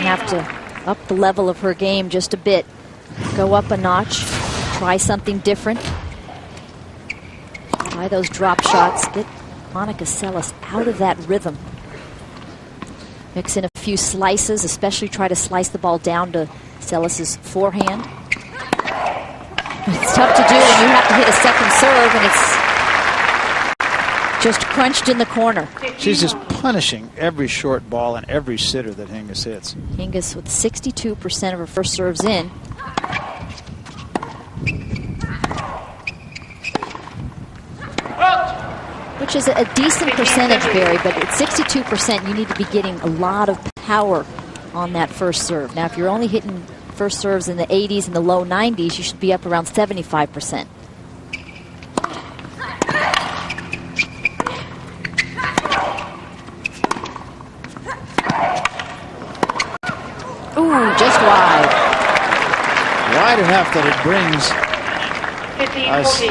have to up the level of her game just a bit. Go up a notch, try something different. Try those drop shots, get Monica Seles out of that rhythm. Mix in a few slices, especially try to slice the ball down to Seles' forehand. It's tough to do when you have to hit a second serve and it's just crunched in the corner. She's just punishing every short ball and every sitter that Hingis hits. Hingis with 62% of her first serves in. Which is a decent percentage, Barry, but at 62%, you need to be getting a lot of power on that first serve. Now, if you're only hitting first serves in the 80s and the low 90s, you should be up around 75%. Ooh, just wide. Wide enough that it brings us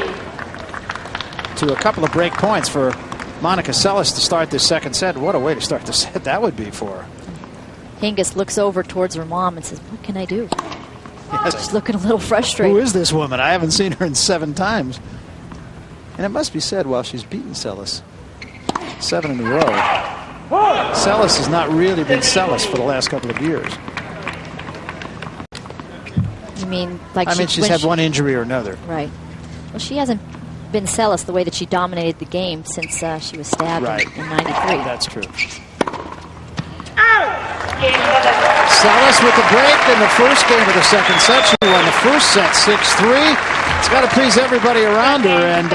to a couple of break points for Monica Seles to start this second set. What a way to start the set that would be for her. Hingis looks over towards her mom and says, what can I do? Yes. She's looking a little frustrated. Who is this woman? I haven't seen her in 7 times. And it must be said, while she's beaten Seles 7 in a row, Seles has not really been Seles for the last couple of years. You mean like she's had one injury or another. Right. Well, she hasn't been Seles the way that she dominated the game since she was stabbed in 93. That's true. Seles with the break in the first game of the second set. She won the first set 6-3. It's got to please everybody around her. And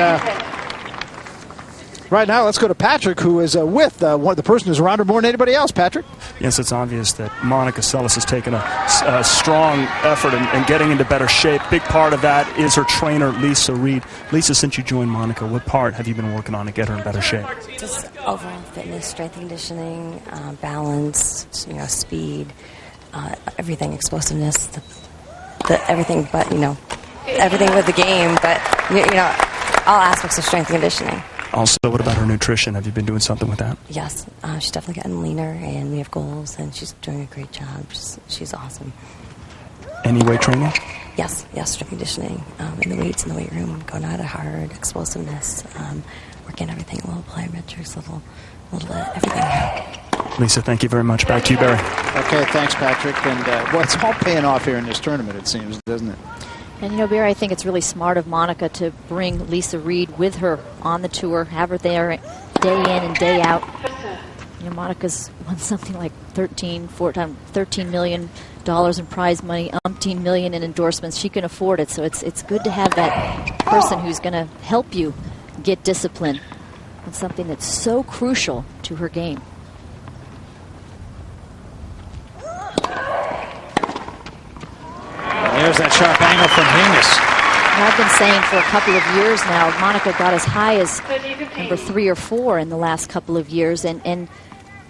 right now, let's go to Patrick, who is with the person who's around her more than anybody else. Patrick? Yes, it's obvious that Monica Seles has taken a strong effort in getting into better shape. Big part of that is her trainer, Lisa Reed. Lisa, since you joined Monica, what part have you been working on to get her in better shape? Just overall fitness, strength and conditioning, balance, speed, everything, explosiveness, everything but, everything with the game, but, all aspects of strength and conditioning. Also, what about her nutrition? Have you been doing something with that? Yes, she's definitely gotten leaner, and we have goals, and she's doing a great job. She's awesome. Any weight training? Yes, strength conditioning, in the weights in the weight room, going at it hard, explosiveness, working everything, a little plyometrics, a little everything. Lisa, thank you very much. Back to you, Barry. Okay, thanks, Patrick. And it's all paying off here in this tournament, it seems, doesn't it? And, Barry, I think it's really smart of Monica to bring Lisa Reed with her on the tour, have her there day in and day out. Monica's won something like $13 million in prize money, umpteen million in endorsements. She can afford it, so it's good to have that person who's going to help you get discipline on something that's so crucial to her game. There's that sharp angle from Hingis. I've been saying for a couple of years now, Monica got as high as number 3 or 4 in the last couple of years and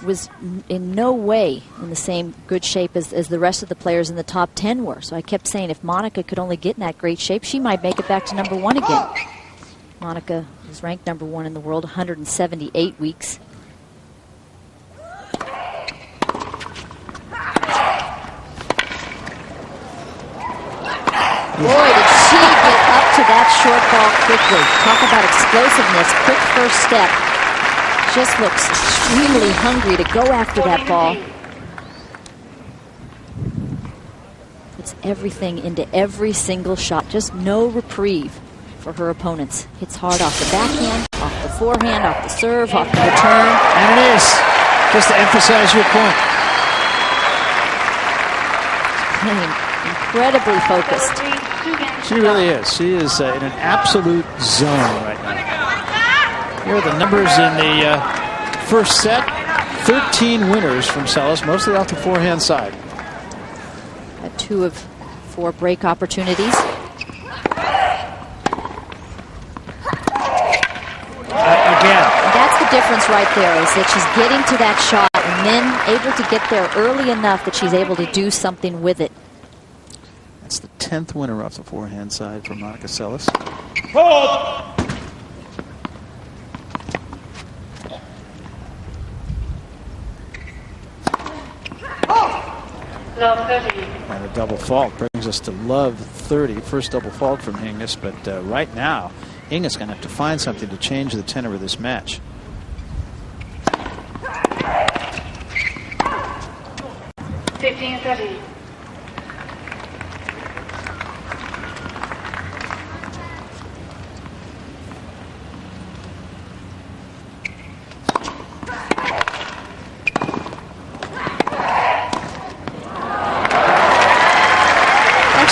was in no way in the same good shape as the rest of the players in the top 10 were. So I kept saying if Monica could only get in that great shape, she might make it back to number 1 again. Monica was ranked number 1 in the world, 178 weeks. Boy, did she get up to that short ball quickly. Talk about explosiveness, quick first step. Just looks extremely hungry to go after that ball. Puts everything into every single shot. Just no reprieve for her opponents. Hits hard off the backhand, off the forehand, off the serve, off the return. And it is. Just to emphasize your point. Incredibly focused. She really is. She is in an absolute zone right now. Here are the numbers in the first set. 13 winners from Seles, mostly off the forehand side. Had 2 of 4 break opportunities. Again. That's the difference right there, is that she's getting to that shot and then able to get there early enough that she's able to do something with it. That's the 10th winner off the forehand side for Monica Seles. Hold! And a double fault brings us to love 30. First double fault from Hingis, but right now, Hingis is going to have to find something to change the tenor of this match.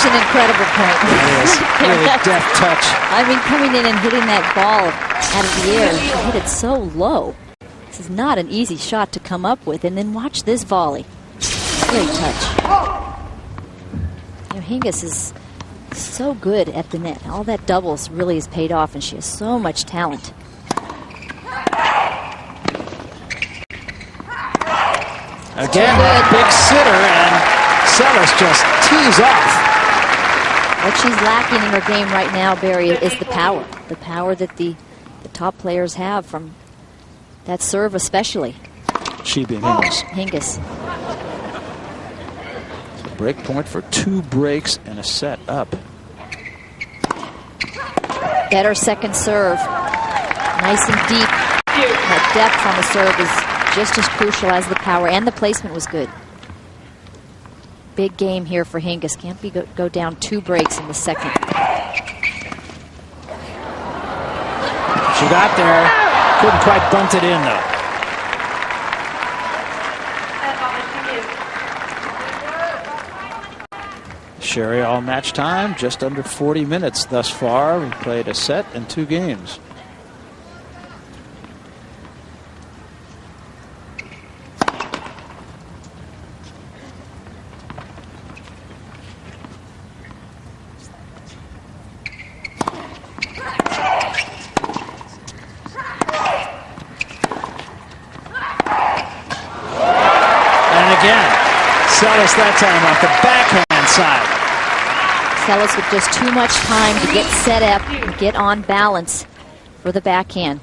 An incredible point. It is. Really deft touch. I mean, coming in and hitting that ball out of the air, she hit it so low. This is not an easy shot to come up with. And then watch this volley. Great touch. You know, Hingis is so good at the net. All that doubles really has paid off, and she has so much talent. Again, big sitter, and Seles just tees off. What she's lacking in her game right now, Barry, is the power. The power that the top players have from that serve especially. She being Hingis. Hingis. So break point for 2 breaks and a set up. Better second serve. Nice and deep. That depth on the serve is just as crucial as the power, and the placement was good. Big game here for Hingis. Can't be go down 2 breaks in the second. She got there. Couldn't quite bunt it in, though. Sherry, all match time, just under 40 minutes thus far. We played a set and 2 games. Seles that time off the backhand side. Seles with just too much time to get set up and get on balance for the backhand.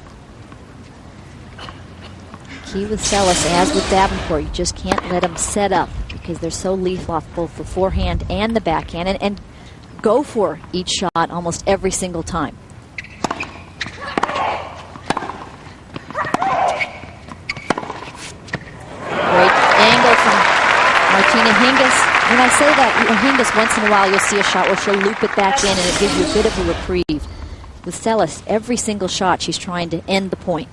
Key with Seles, as with Davenport, you just can't let them set up because they're so lethal off both the forehand and the backhand, and go for each shot almost every single time. Hingis, when I say that, Hingis, once in a while you'll see a shot where she'll loop it back in and it gives you a bit of a reprieve. With Seles, every single shot she's trying to end the point.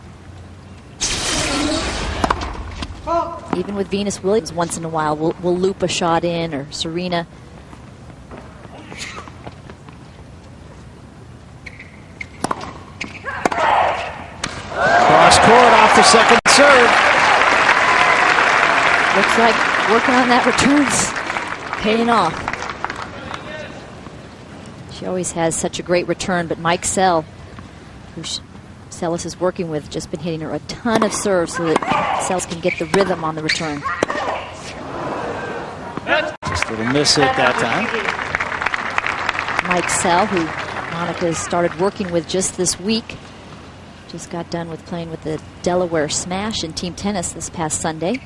Even with Venus Williams, once in a while we'll loop a shot in, or Serena. Cross court off the second serve. Looks like working on that return's paying off. She always has such a great return, but Mike Sell, who Seles is working with, just been hitting her a ton of serves so that Seles can get the rhythm on the return. Just a little miss hit that time. Mike Sell, who Monica has started working with just this week, just got done with playing with the Delaware Smash in team tennis this past Sunday.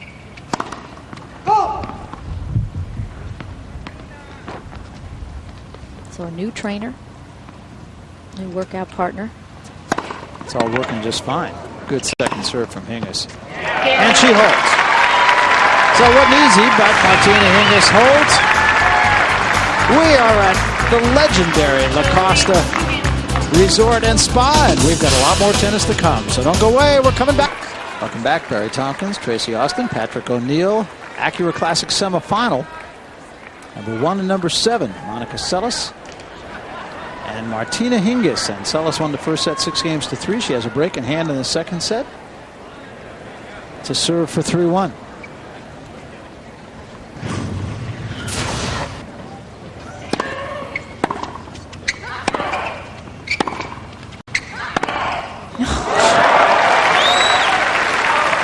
So a new trainer, new workout partner. It's all working just fine. Good second serve from Hingis. And she holds. So it wasn't easy, but Martina Hingis holds. We are at the legendary La Costa Resort and Spa, and we've got a lot more tennis to come. So don't go away. We're coming back. Welcome back, Barry Tompkins, Tracy Austin, Patrick O'Neill. Acura Classic semifinal. Number 1 and number 7, Monica Seles and Martina Hingis. And Seles won the first set 6-3. She has a break in hand in the second set to serve for 3-1.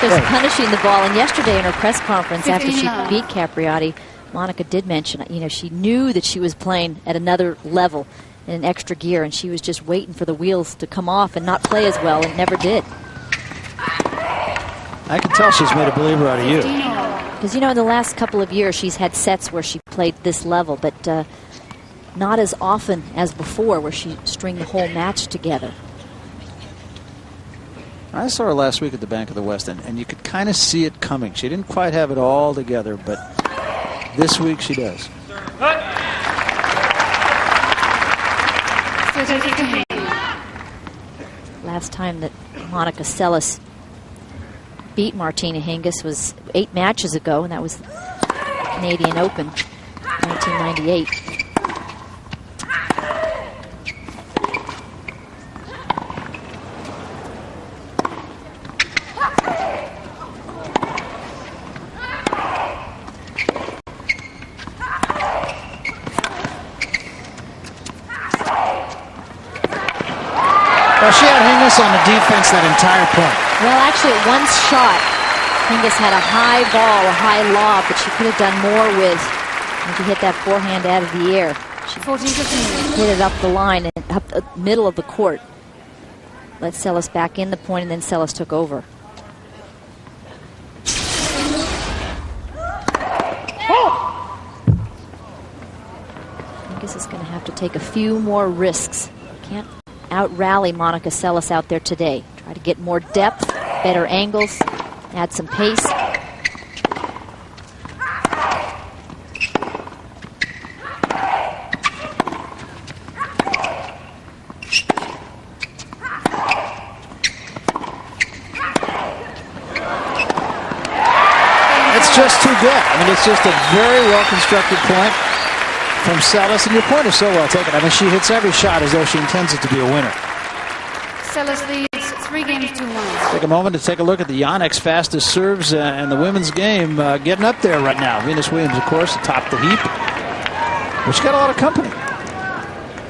Just punishing the ball. And yesterday in her press conference after she beat Capriati, Monica did mention, she knew that she was playing at another level in an extra gear, and she was just waiting for the wheels to come off and not play as well, and never did. I can tell she's made a believer out of you. Because, you know, in the last couple of years, she's had sets where she played this level, but not as often as before, where she string the whole match together. I saw her last week at the Bank of the West, and you could kind of see it coming. She didn't quite have it all together, but this week she does. Last time that Monica Seles beat Martina Hingis was 8 matches ago, and that was the Canadian Open, 1998. Well, she had Hingis on the defense that entire point. Well, actually, at one shot, Hingis had a high ball, a high lob, but she could have done more with when she hit that forehand out of the air. She hit it up the line and up the middle of the court. Let Seles back in the point, and then Seles took over. Hingis is going to have to take a few more risks. Can't out-rally Monica Seles out there today. Try to get more depth, better angles, add some pace. It's just too good. I mean, it's just a very well-constructed point from Seles, and your point is so well taken. I mean, she hits every shot as though she intends it to be a winner. Seles leads 3-1. Take a moment to take a look at the Yonex fastest serves and the women's game getting up there right now. Venus Williams, of course, atop the heap. But she's got a lot of company.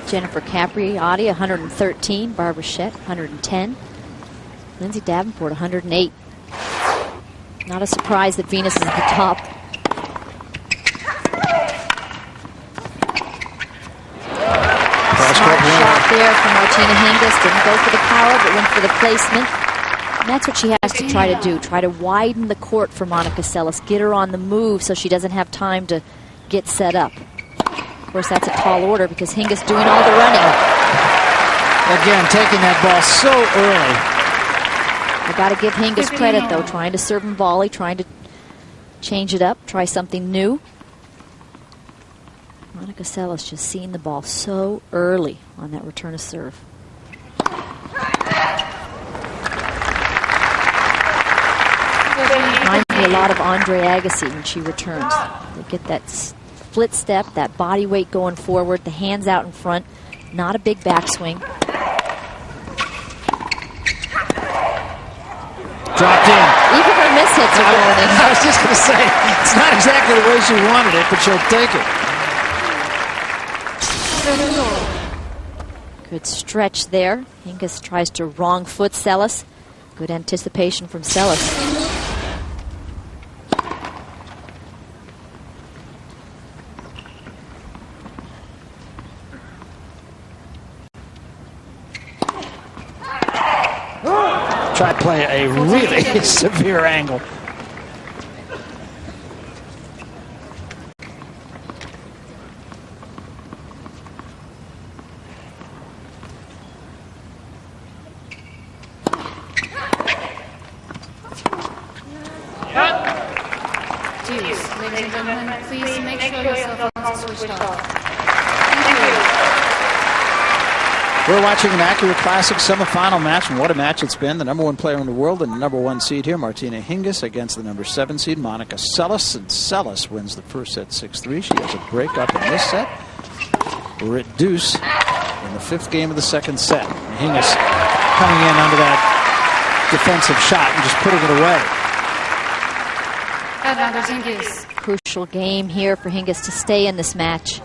Jennifer Capriati, 113. Barbara Schett, 110. Lindsay Davenport, 108. Not a surprise that Venus is at the top. Smart shot there from Martina Hingis. Didn't go for the power, but went for the placement. And that's what she has to try to do. Try to widen the court for Monica Seles. Get her on the move so she doesn't have time to get set up. Of course, that's a tall order because Hingis doing all the running. Again, taking that ball so early. I got to give Hingis credit, though. Trying to serve and volley, trying to change it up, try something new. Monica Seles just seeing the ball so early on that return of serve. Reminds me a lot of Andre Agassi when she returns. They get that split step, that body weight going forward, the hands out in front, not a big backswing. Dropped in. Even her miss hits are going in. I was just going to say, it's not exactly the way she wanted it, but she'll take it. Good stretch there. Hingis tries to wrong foot Seles. Good anticipation from Seles. Try to play a really severe angle. Ladies and gentlemen, please make sure your cell phones are switched off. We're watching an Acura Classic semifinal match, and what a match it's been. The #1 player in the world and the #1 seed here, Martina Hingis, against the #7 seed, Monica Seles. And Seles wins the first set 6-3. She has a break up in this set. We're at deuce in the 5th game of the 2nd set. And Hingis coming in under that defensive shot and just putting it away. Hingis. Crucial game here for Hingis to stay in this match.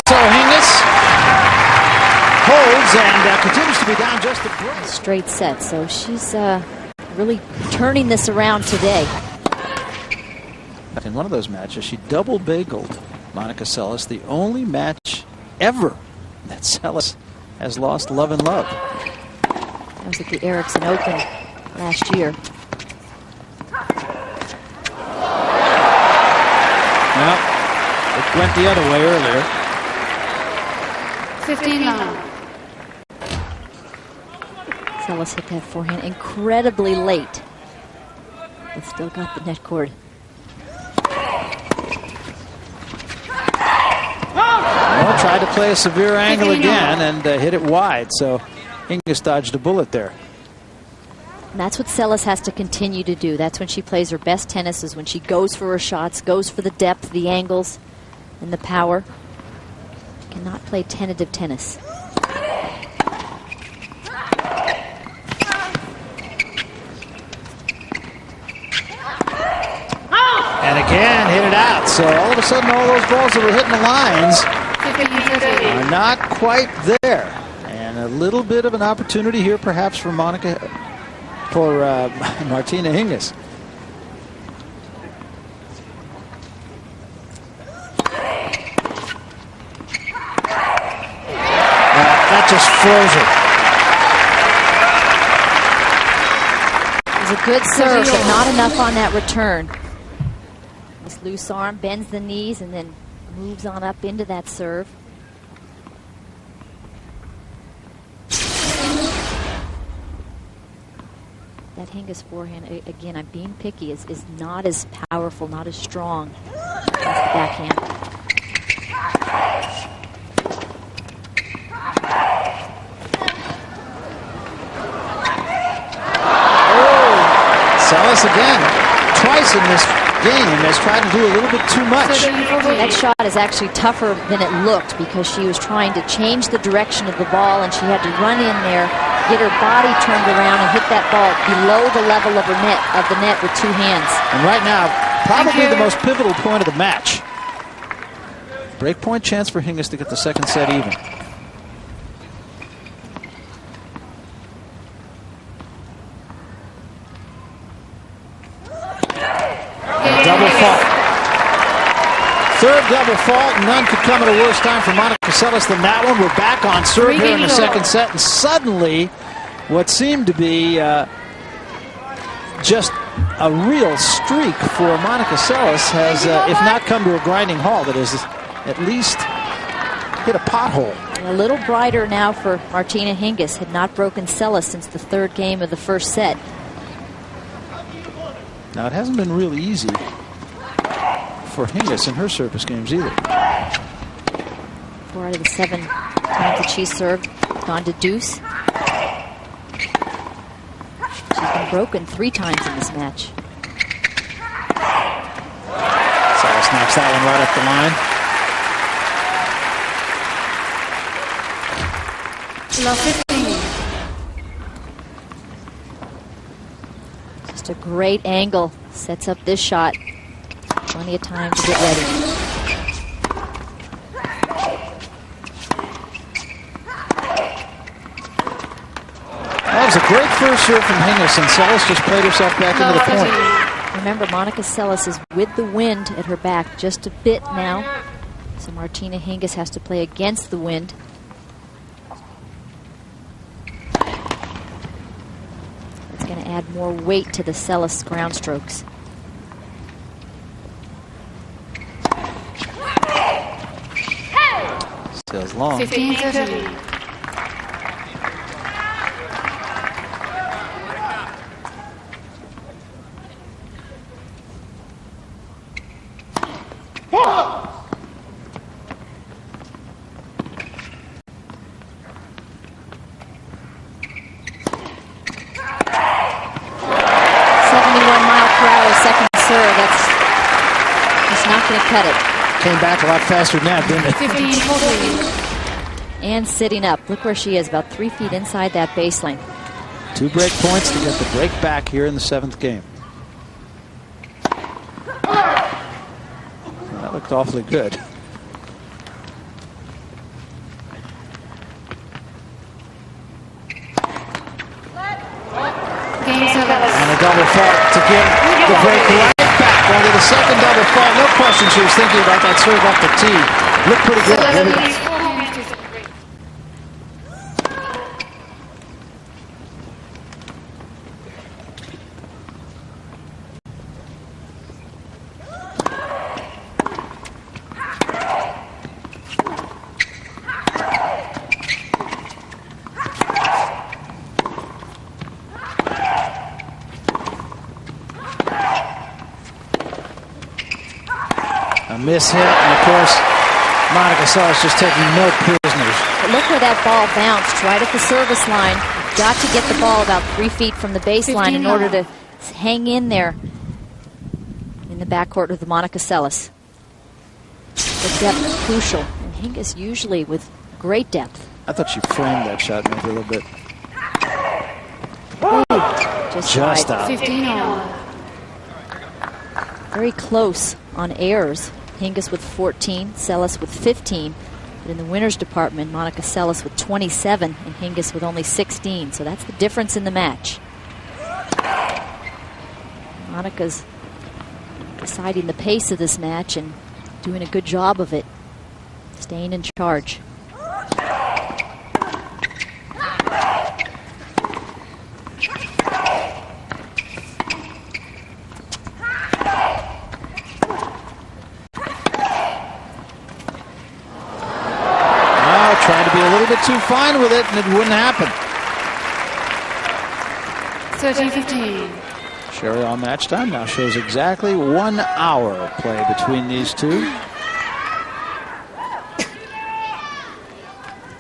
So Hingis holds and continues to be down just a break. Straight set, so she's really turning this around today. In one of those matches, she double bageled Monica Seles, the only match ever that Seles has lost love and love. That was at the Ericsson Open last year. Well, it went the other way earlier. 15-9. Seles hit that forehand incredibly late, but still got the net cord. Well, tried to play a severe angle again and hit it wide, so Hingis dodged a bullet there. And that's what Seles has to continue to do. That's when she plays her best tennis, is when she goes for her shots, goes for the depth, the angles, and the power. Cannot play tentative tennis. And again, hit it out. So all of a sudden, all those balls that were hitting the lines are not quite there. And a little bit of an opportunity here, perhaps, for Martina Hingis. That just froze her. It was a good serve, but not enough on that return. This loose arm bends the knees and then moves on up into that serve. That Hingis forehand, again, I'm being picky, is not as powerful, not as strong as the backhand. Seles again, twice in this game, has tried to do a little bit too much. That shot is actually tougher than it looked because she was trying to change the direction of the ball and she had to run in there, get her body turned around and hit that ball below the level of the net with two hands. And right now, probably the most pivotal point of the match. Breakpoint chance for Hingis to get the second set even. Double fault. Third double fault. None could come at a worse time for Monica Seles than that one. We're back on serve here in the second set. And suddenly, what seemed to be just a real streak for Monica Seles has, if not come to a grinding halt, it has at least hit a pothole. A little brighter now for Martina Hingis. Had not broken Seles since the third game of the first set. Now, it hasn't been really easy for Hingis in her service games either. 4 out of the 7 times that she served gone to deuce. She's been broken 3 times in this match. Seles knocks that one right up the line. Love 15. Just a great angle. Sets up this shot. Plenty of time to get ready. That was a great first serve from Hingis, and Seles just played herself back into the point. Remember, Monica Seles is with the wind at her back just a bit now. So Martina Hingis has to play against the wind. It's going to add more weight to the Seles ground strokes. Sails long. 15-13. Cut it. Came back a lot faster than that, didn't it? 15-14. And sitting up. Look where she is, about 3 feet inside that baseline. 2 break points to get the break back here in the 7th game. That looked awfully good. Game 7. And a double fault to give the break right back. Going to the second double fault. No question she was thinking about that serve up the tee. Looked pretty good. Here we go. A miss hit, and of course, Monica Seles just taking no prisoners. But look where that ball bounced, right at the service line. Got to get the ball about 3 feet from the baseline in order to hang in there in the backcourt with Monica Seles. The depth is crucial, and Hingis usually with great depth. I thought she framed that shot maybe a little bit. Ooh, just out. 15 all. Very close on errors. Hingis with 14, Seles with 15. But in the winners department, Monica Seles with 27 and Hingis with only 16. So that's the difference in the match. Monica's deciding the pace of this match and doing a good job of it, staying in charge. Tried to be a little bit too fine with it, and it wouldn't happen. 13-15. Sherry on match time now shows exactly 1 hour of play between these two.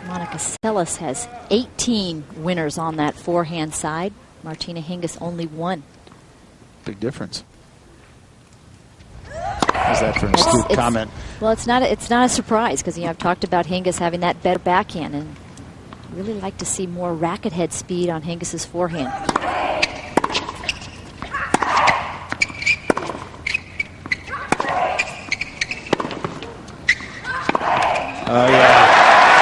Monica Seles has 18 winners on that forehand side. Martina Hingis only 1. Big difference. How's that for an astute comment? Well, it's not a surprise because I've talked about Hingis having that better backhand, and I really like to see more racket head speed on Hingis's forehand. Oh yeah,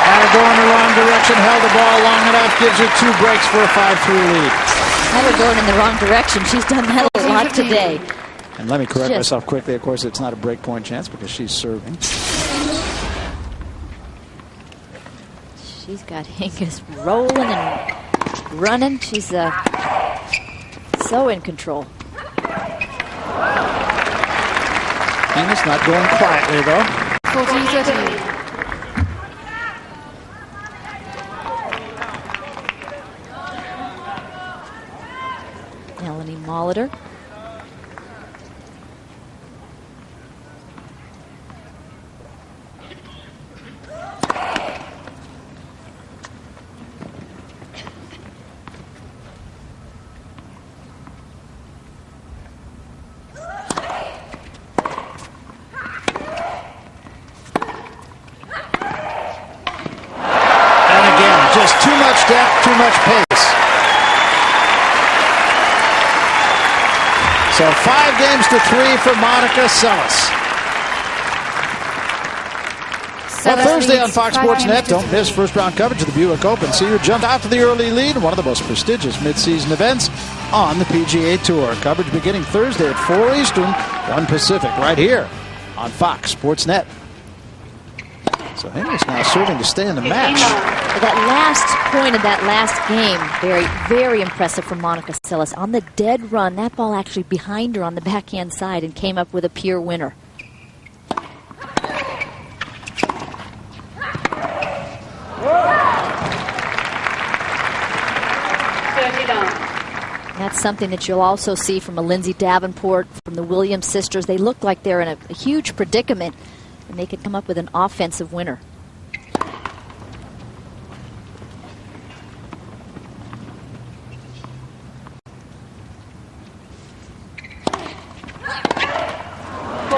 had her go in the wrong direction, held the ball long enough, gives her 2 breaks for a 5-3 lead. Had her going in the wrong direction. She's done that a lot today. And let me correct myself quickly. Of course, it's not a break point chance because she's serving. She's got Hingis rolling and running. She's so in control. Hingis not going quietly, though. 14-13. Melanie Molitor. Just too much depth, too much pace. So 5-3 for Monica Seles. Well, Thursday on Fox Sports Net, don't miss first round coverage of the Buick Open. See her jump out to the early lead in one of the most prestigious midseason events on the PGA Tour. Coverage beginning Thursday at 4 Eastern, 1 Pacific, right here on Fox Sports Net. So Hingis now serving to stay in the match. That last point of that last game, very, very impressive from Monica Seles. On the dead run, that ball actually behind her on the backhand side and came up with a pure winner. That's something that you'll also see from a Lindsay Davenport, from the Williams sisters. They look like they're in a huge predicament, and they could come up with an offensive winner. So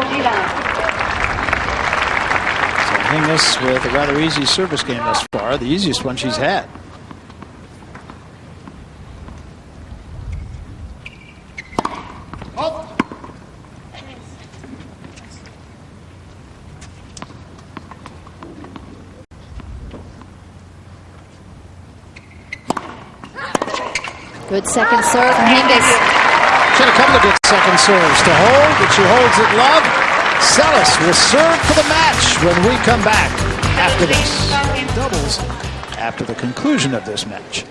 Hingis with a rather easy service game thus far, the easiest one she's had. Good second serve from Hingis. She had a couple of good second serves to hold, but she holds it love. Seles will serve for the match when we come back after this. Doubles after the conclusion of this match,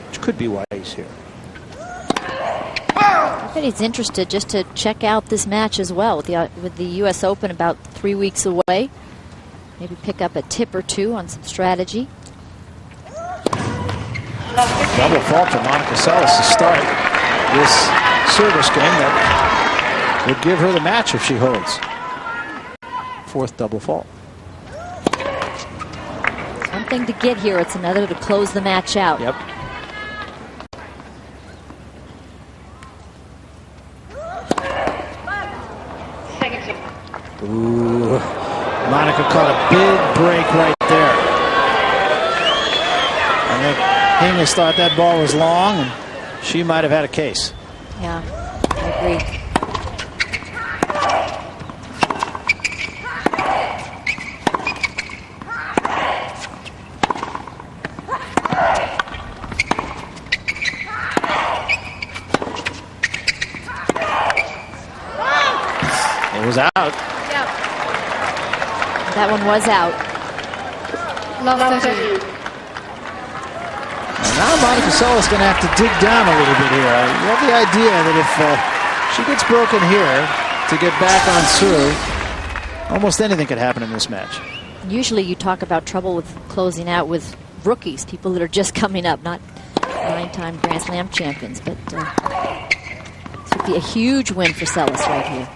which could be why he's here. I bet he's interested just to check out this match as well with the U.S. Open about 3 weeks away. Maybe pick up a tip or two on some strategy. Double fault for Monica Seles to start this service game that would give her the match if she holds. Fourth double fault. It's one thing to get here, it's another to close the match out. Yep. Ooh, Monica caught a big break right there. I think Hingis thought that ball was long, and she might have had a case. Yeah, I agree. It was out. That one was out. Love 30. Now Monica Seles is going to have to dig down a little bit here. You have the idea that if she gets broken here to get back on serve, almost anything could happen in this match. Usually you talk about trouble with closing out with rookies, people that are just coming up, not 9-time Grand Slam champions. But this would be a huge win for Seles right here.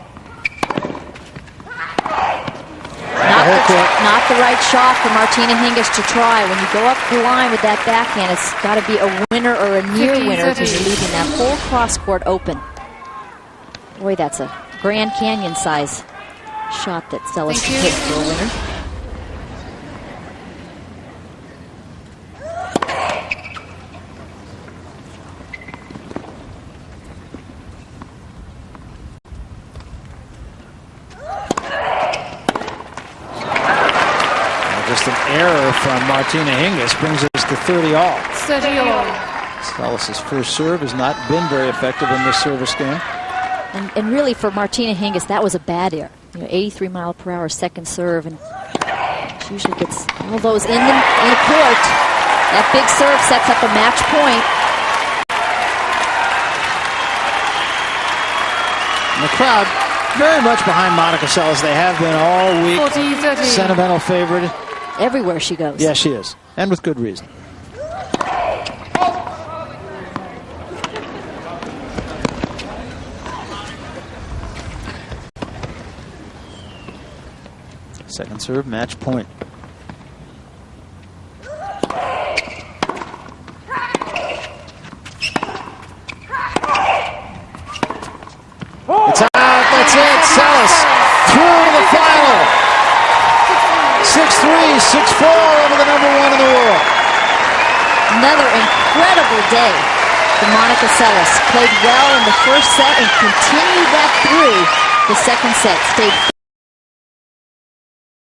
Not the right shot for Martina Hingis to try. When you go up the line with that backhand, it's got to be a winner or a near winner because you're leaving that whole cross court open. Boy, that's a Grand Canyon size shot that Seles can hit for a winner. Just an error from Martina Hingis brings us to 30-all. 30-all. Seles' first serve has not been very effective in this service game. And really for Martina Hingis, that was a bad error. 83-mile-per-hour second serve, and she usually gets all those in the court. That big serve sets up a match point. And the crowd very much behind Monica Seles. They have been all week. 40-30. Sentimental favorite. Everywhere she goes. Yeah, she is. And with good reason. Second serve, match point. It's out. That's it. Seles through to the final. 6-3, 6-4 over the #1 in the world. Another incredible day for Monica Seles. Played well in the first set and continued that through the second set. Stayed